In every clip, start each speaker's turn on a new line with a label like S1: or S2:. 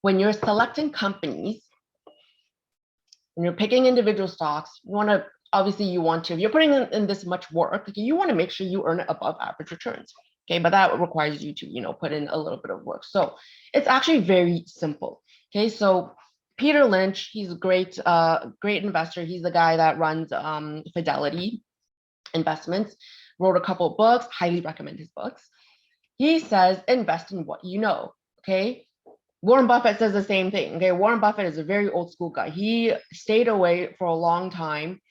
S1: when you're selecting companies, when you're picking individual stocks, you want to obviously if you're putting in this much work, you want to make sure you earn above average returns. Okay, but that requires you to put in a little bit of work. So it's actually very simple. Okay, so Peter Lynch, he's a great investor. He's the guy that runs Fidelity Investments. Wrote a couple of books. Highly recommend his books. He says invest in what you know. Okay, Warren Buffett says the same thing. Okay, Warren Buffett is a very old school guy. He stayed away for a long time,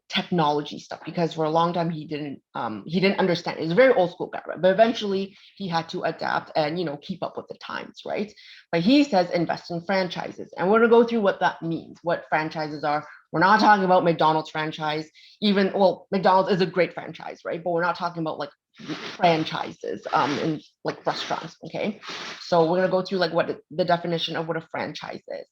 S1: technology stuff, because for a long time he didn't understand. He's a very old school guy, right? But eventually he had to adapt and keep up with the times, right? But he says invest in franchises, and we're gonna go through what that means, what franchises are. We're not talking about McDonald's franchise. McDonald's is a great franchise, right? But we're not talking about like franchises in like restaurants. Okay, so we're going to go through like what the definition of what a franchise is.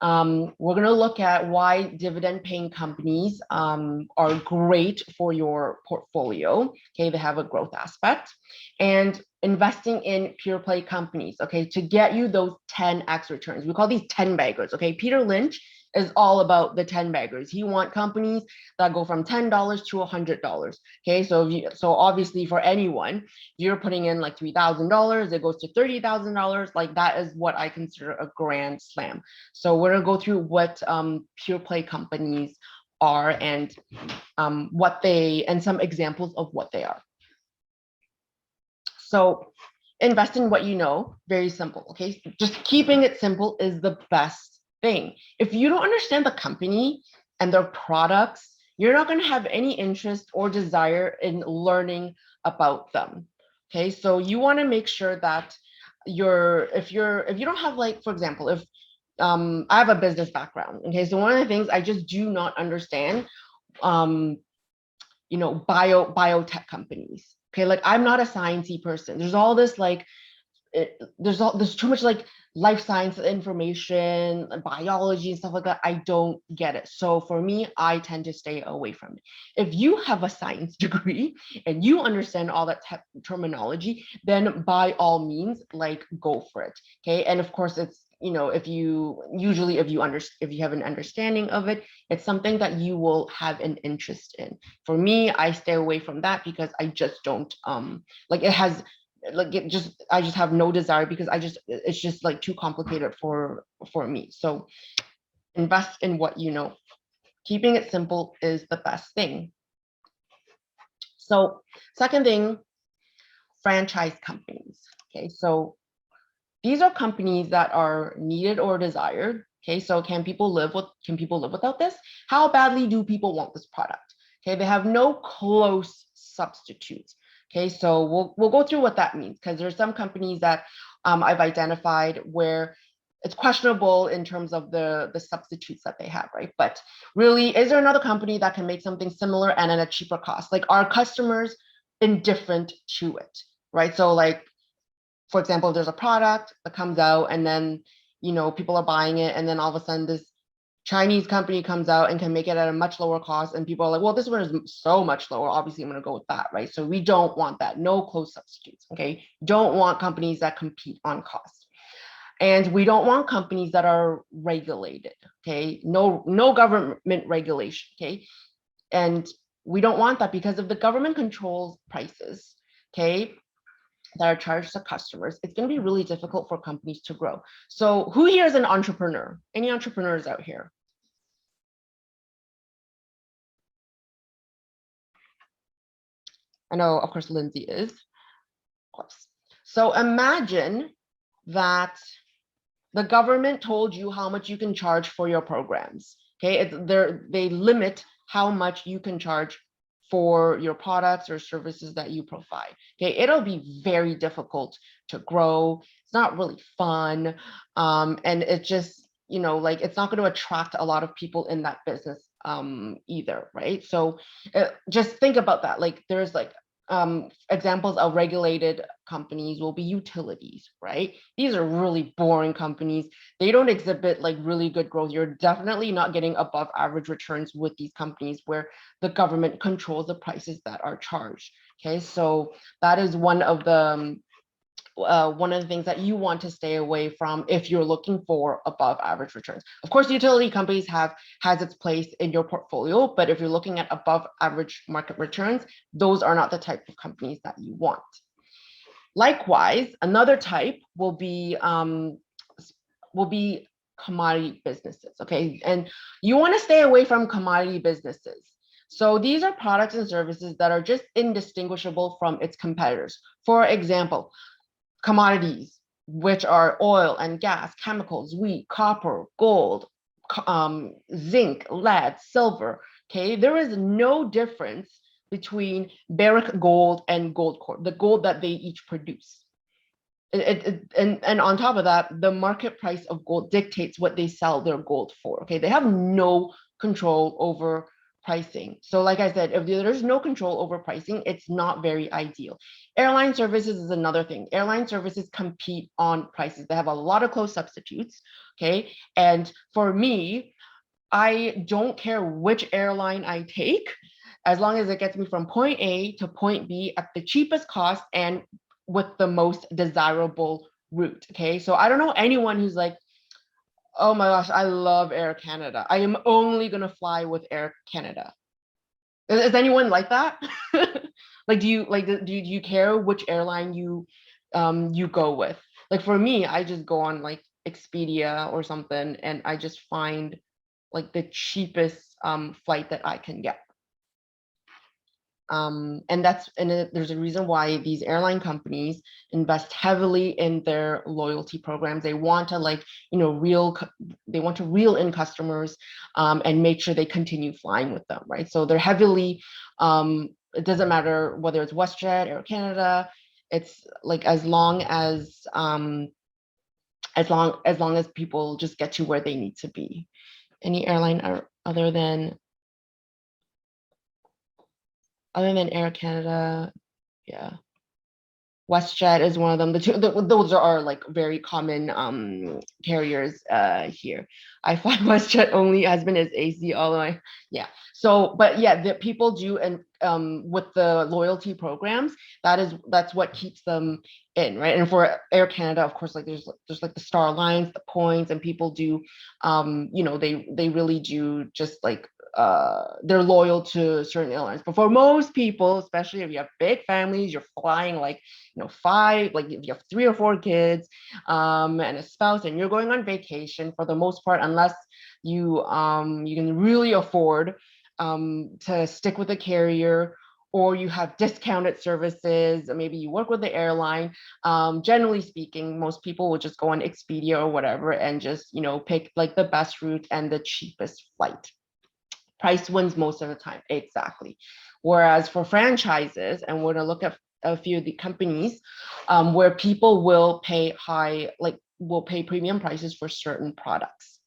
S1: We're going to look at why dividend paying companies are great for your portfolio. Okay, they have a growth aspect, and investing in pure play companies, okay, to get you those 10x returns. We call these 10 baggers. Okay, Peter Lynch is all about the 10 baggers. He wants companies that go from $10 to $100. Okay, so obviously for anyone, you're putting in like $3,000, it goes to $30,000. Like that is what I consider a grand slam. So we're gonna go through what pure play companies are and some examples of what they are. So invest in what you know, very simple. Okay, just keeping it simple is the best thing. If you don't understand the company and their products, you're not going to have any interest or desire in learning about them. Okay, so you want to make sure that if you don't have, like, for example, if I have a business background. Okay, so one of the things I just do not understand, biotech companies. Okay, like I'm not a sciencey person. There's all this like there's too much like life science information, biology and stuff like that. I don't get it. So for me, I tend to stay away from it. If you have a science degree and you understand all that terminology, then by all means, like, go for it. Okay, and of course it's if you have an understanding of it, it's something that you will have an interest in. For me, I stay away from that because I just don't I just have no desire, because it's just like too complicated for me. So invest in what you know. Keeping it simple is the best thing. So second thing, franchise companies. Okay, so these are companies that are needed or desired. Okay, so can people live without this? How badly do people want this product? Okay, they have no close substitutes. Okay, so we'll go through what that means, because there's some companies that I've identified where it's questionable in terms of the substitutes that they have, right? But really, is there another company that can make something similar and at a cheaper cost? Like, are customers indifferent to it, right? So like, for example, there's a product that comes out and then, people are buying it, and then all of a sudden this Chinese company comes out and can make it at a much lower cost, and people are like, well, this one is so much lower. Obviously, I'm going to go with that, right? So we don't want that. No close substitutes, okay? Don't want companies that compete on cost. And we don't want companies that are regulated, okay? No government regulation, okay? And we don't want that, because if the government controls prices, okay, that are charged to customers, it's going to be really difficult for companies to grow. So who here is an entrepreneur? Any entrepreneurs out here? I know, of course, Lindsay is. Of course. So imagine that the government told you how much you can charge for your programs. Okay, they limit how much you can charge for your products or services that you provide. Okay, it'll be very difficult to grow. It's not really fun, and it just it's not going to attract a lot of people in that business either, right? So just think about that. Like, there's like examples of regulated companies will be utilities, right? These are really boring companies. They don't exhibit like really good growth. You're definitely not getting above average returns with these companies where the government controls the prices that are charged. Okay, so that is one of the one of the things that you want to stay away from if you're looking for above average returns. Of course, utility companies has its place in your portfolio, but if you're looking at above average market returns, those are not the type of companies that you want. Likewise, another type will be commodity businesses, okay? And you want to stay away from commodity businesses. So these are products and services that are just indistinguishable from its competitors. For example, commodities, which are oil and gas, chemicals, wheat, copper, gold, zinc, lead, silver, okay? There is no difference between Barrick Gold and Goldcorp, the gold that they each produce. And on top of that, the market price of gold dictates what they sell their gold for. Okay, they have no control over pricing. So like I said, if there's no control over pricing, it's not very ideal. Airline services is another thing. Airline services compete on prices. They have a lot of close substitutes. Okay, and for me, I don't care which airline I take, as long as it gets me from point A to point B at the cheapest cost and with the most desirable route. Okay, so I don't know anyone who's like, oh my gosh, I love Air Canada, I am only gonna fly with Air Canada. Is anyone like that? Like, do you care which airline you go with? Like for me, I just go on like Expedia or something, and I just find like the cheapest flight that I can get. And there's a reason why these airline companies invest heavily in their loyalty programs. They want to they want to reel in customers and make sure they continue flying with them, right? So they're heavily, it doesn't matter whether it's WestJet, Air Canada, it's like as long as people just get to where they need to be. Any airline other than Air Canada, yeah. WestJet is one of them. Those are like very common carriers here. I fly WestJet only. Husband is AC all the way. Yeah. So, but yeah, the people do, and with the loyalty programs, that's what keeps them in, right? And for Air Canada, of course, like there's like the Star Alliance, the points, and people do, they really do just like they're loyal to certain airlines. But for most people, especially if you have big families, you're flying like five, like if you have 3 or 4 kids and a spouse, and you're going on vacation, for the most part, unless you can really afford to stick with a carrier, or you have discounted services, maybe you work with the airline, generally speaking, most people will just go on Expedia or whatever and just pick like the best route and the cheapest flight. Price wins most of the time. Exactly. Whereas for franchises, and we're going to look at a few of the companies where people will pay premium prices for certain products.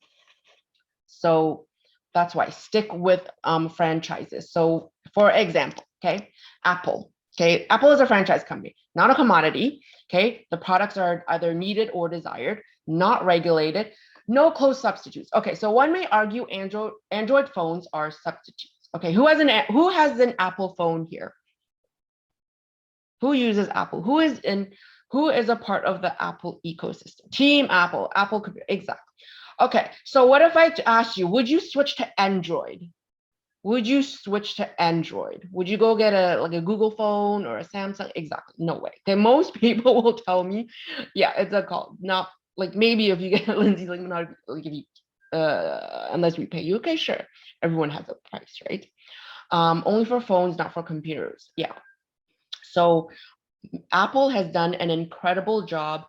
S1: So that's why stick with franchises. So for example, okay, Apple. Okay, Apple is a franchise company, not a commodity. Okay, the products are either needed or desired, not regulated, no close substitutes. Okay, so one may argue Android phones are substitutes. Okay, who has an Apple phone here? Who uses Apple? Who is a part of the Apple ecosystem? Team Apple, Apple computer, exactly. Okay, so what if I asked you, would you switch to Android? Would you switch to Android? Would you go get a Google phone or a Samsung? Exactly, no way. Okay, most people will tell me, yeah, it's a call. Not like maybe if you get Lindsay's like not like if you unless we pay you. Okay, sure. Everyone has a price, right? Only for phones, not for computers. Yeah. So Apple has done an incredible job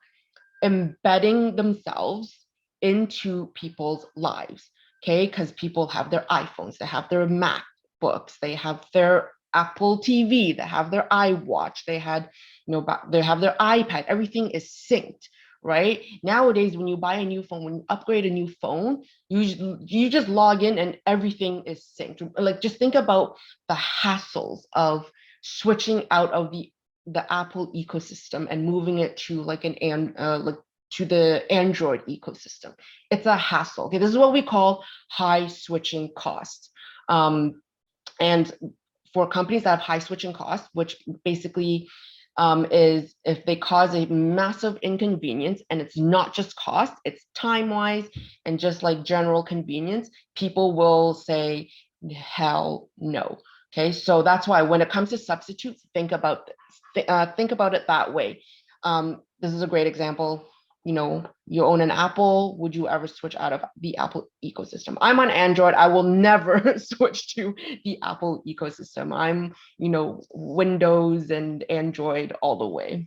S1: embedding themselves into people's lives, okay? Because people have their iPhones, they have their MacBooks, they have their Apple TV, they have their iWatch, they have their iPad. Everything is synced, right? Nowadays, when you buy a new phone, when you upgrade a new phone, you just log in and everything is synced. Like, just think about the hassles of switching out of the Apple ecosystem and moving it to to the Android ecosystem. It's a hassle. Okay, this is what we call high switching costs. And for companies that have high switching costs, which basically is if they cause a massive inconvenience, and it's not just cost, it's time-wise and just like general convenience, people will say, hell no. Okay, so that's why when it comes to substitutes, think about this. Think about it that way. This is a great example. You know, you own an Apple. Would you ever switch out of the Apple ecosystem? I'm on Android. I will never switch to the Apple ecosystem. I'm, you know, Windows and Android all the way.